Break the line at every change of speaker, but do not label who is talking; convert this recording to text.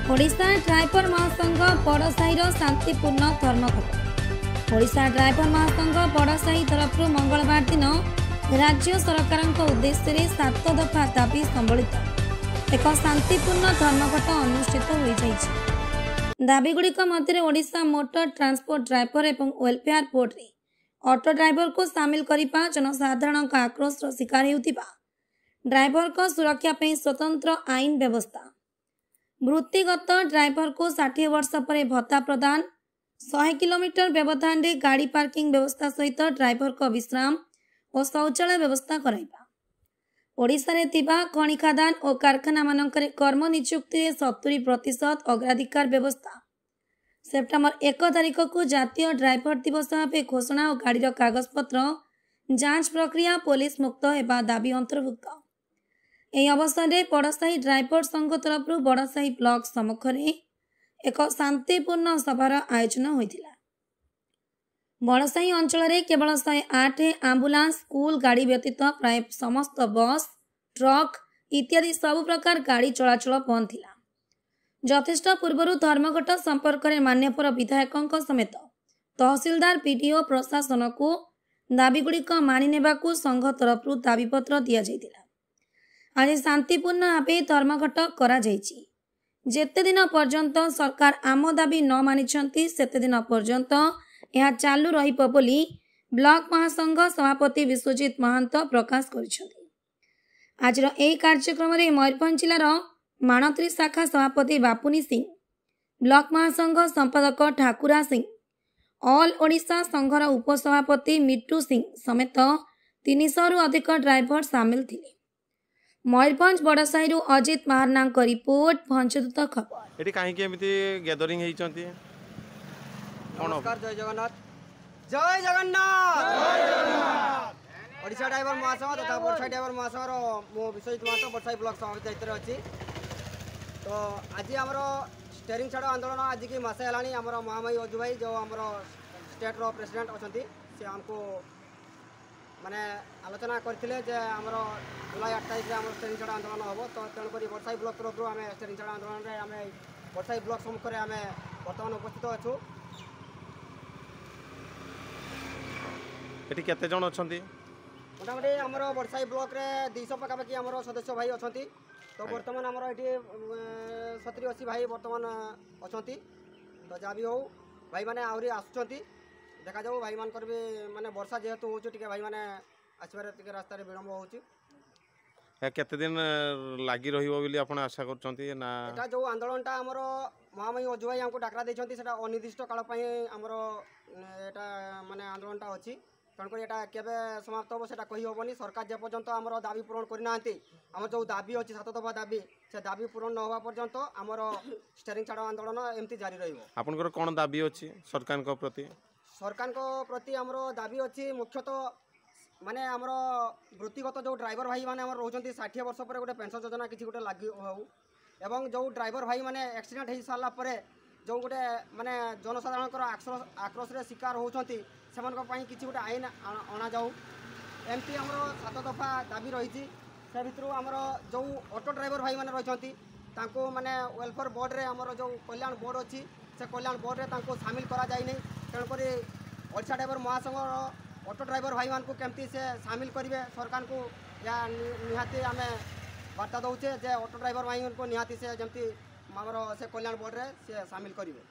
Odisha driver महासंघ बड़साहीर शांतिपूर्ण धर्मघट। Odisha driver महासंघ बड़साही तरफ मंगलवार दिन राज्य सरकार उद्देश्य 7 दफा दाबी संबलित एक शांतिपूर्ण धर्मघट अनुष्ठित हो दाबीगुड़िक मध्य ओडिशा मोटर ट्रांसपोर्ट ड्राइवर और वेलफेयर बोर्ड रे ऑटो ड्राइवर को सामिल करने जनसाधारण आक्रोश शिकार होता ड्राइवर को सुरक्षा स्वतंत्र आईन व्यवस्था वृत्तिगत ड्राइवर को 60 वर्ष पर भत्ता प्रदान 100 किलोमीटर व्यवधान रे गाड़ी पार्किंग व्यवस्था सहित ड्राइवर को विश्राम और शौचालय व्यवस्था कराइबा। ओडिशा रे थिबा खनि खादान और कारखाना मानकरे कर्म नियुक्ति 70% अग्राधिकार व्यवस्था सेप्टेम्बर 1 तारिख को जातीय ड्राइवर दिवस भाव घोषणा और गाड़ी कागजपत्र जांच प्रक्रिया पुलिस मुक्त एवं दाबी अंतर्भुक्त। यह अवसर में बड़साही ड्राइवर संघ तरफ बड़साही ब्लॉक सम्मुखें एक शांतिपूर्ण सभार आयोजन होता। बड़साही अंचल में केवल 108 आंबुलांस स्कूल गाड़ी व्यतीत प्राय समस्त बस ट्रक इत्यादि सब प्रकार गाड़ी चलाचल बंद थिला। यथेष्ट पूर्व धर्मघट संपर्क में मान्यवर विधायकों समेत तहसीलदार पीडीओ प्रशासन को दाबीगुड़िक मानिने संघ तरफ दाबीपत्र दि जाइतिला। आज शांतिपूर्ण भाव धर्मघट करा जाइछि। जेते दिन पर्यंत सरकार आम दाबी न मानिछंती सेते दिन पर्यंत यह चालू रहिबो बोली ब्लॉक महासंघ सभापति विश्वजीत महांत प्रकाश करिछंती। आज एही कार्यक्रम रे मयूरभंज जिलार माणत्री शाखा सभापति बापुनी सिंह, ब्लॉक महासंघ संपादक ठाकुरा सिंह, ऑल ओडिशा संघर उपसभापति मिट्टू सिंह समेत 300 रु अधिक ड्राइवर सामिल थिले। मयूरभंज बड़साही अजित महारना रिपोर्ट भंजदूत खबर।
एटी काहे के एमिति गैदरिंग हेइचंती?
नमस्कार, जय जगन्नाथ। जय जगन्नाथ, जय जगन्नाथ। ओडिशा ड्राइवर महासंघ तथा बड़साही ड्राइवर महासंघर मो विश्वजित महंत बड़साही ब्लॉक सभापति दायित्व अच्छी। तो आज आमर स्टेरिंग छाड़ आंदोलन आज की मासे हेलानी आमर महामयी अजू भाई जो आमर स्टेट रो प्रेसिडेंट अच्छा से आमको माने आलोचना करते आमर जुलाई 8 तारिख में स्टेरिंग छाड़ आंदोलन हम। तो तेणुक बड़साही ब्लॉक तरफ आम स्टेरिंग छाड़ आंदोलन में आम बड़साही ब्लॉक सम्मुखें आम बर्तमान उपस्थित अच्छु।
एटी केते जण अछंती?
मोटामोटी आमर बड़साही ब्लॉक रे 200 पाखापाखि आमर सदस्य भाई अछंती। तो बर्तमान आमर ये 70-80 भाई बर्तमान अछंती। तो जहाँ भी हो भाई मैंने आहरी आसुंच देखा जाऊ भाई मान भी माने वर्षा जेहेतु हो भाई मैंने आसबार रास्ता विलम्ब हो
केते दिन लगी रही आशा कर
जो आंदोलनटा आमर महामयी अजू भाई हमको डाकरा देते अनिर्दिष्ट काल आमर यहाँ माने आंदोलनटा अच्छी। तेणुक यहाँ केवे समाप्त हम से कहीहबनी। सरकार जे पर्यंत आमर दाबी पूरण करना आमर जो दाबी अच्छी 7 दफा दाबी से दाबी पूरण न होगा पर्यंत आमर स्टेरिंग छाड़ आंदोलन एमती जारी रहा।
कौन दाबी अच्छी सरकार प्रति?
सरकार प्रति आमर दाबी अच्छी मुख्यतः माने आमर वृत्तिगत जो ड्राइवर भाई माने रोचंती 60 वर्ष पर गोटे पेंशन योजना किसी गोटे लागू हो एवं जो ड्राइवर भाई माने एक्सीडेंट हो सारा पर जो गोटे माने जनसाधारण आक्रोश रे शिकार होती से किसी गोटे आईन अणा जाऊ एमती आमर 7 दफा दाबी रही। से भितर आमर जो ऑटो ड्राइवर भाई माने रही माने वेलफेयर बोर्ड रे आमर जो कल्याण बोर्ड अच्छी से कल्याण बोर्ड रे सामिल करा जाए नहीं। तेणुक ओडिशा ड्राइवर महासंघ ऑटो ड्राइवर भाई मान को केमती से सामिल करेंगे सरकार को या निहाती आम वार्ता दौचे जे ऑटो ड्राइवर भाई को निहाती से जमती आमर से कल्याण बोर्ड रे से सामिल करेंगे।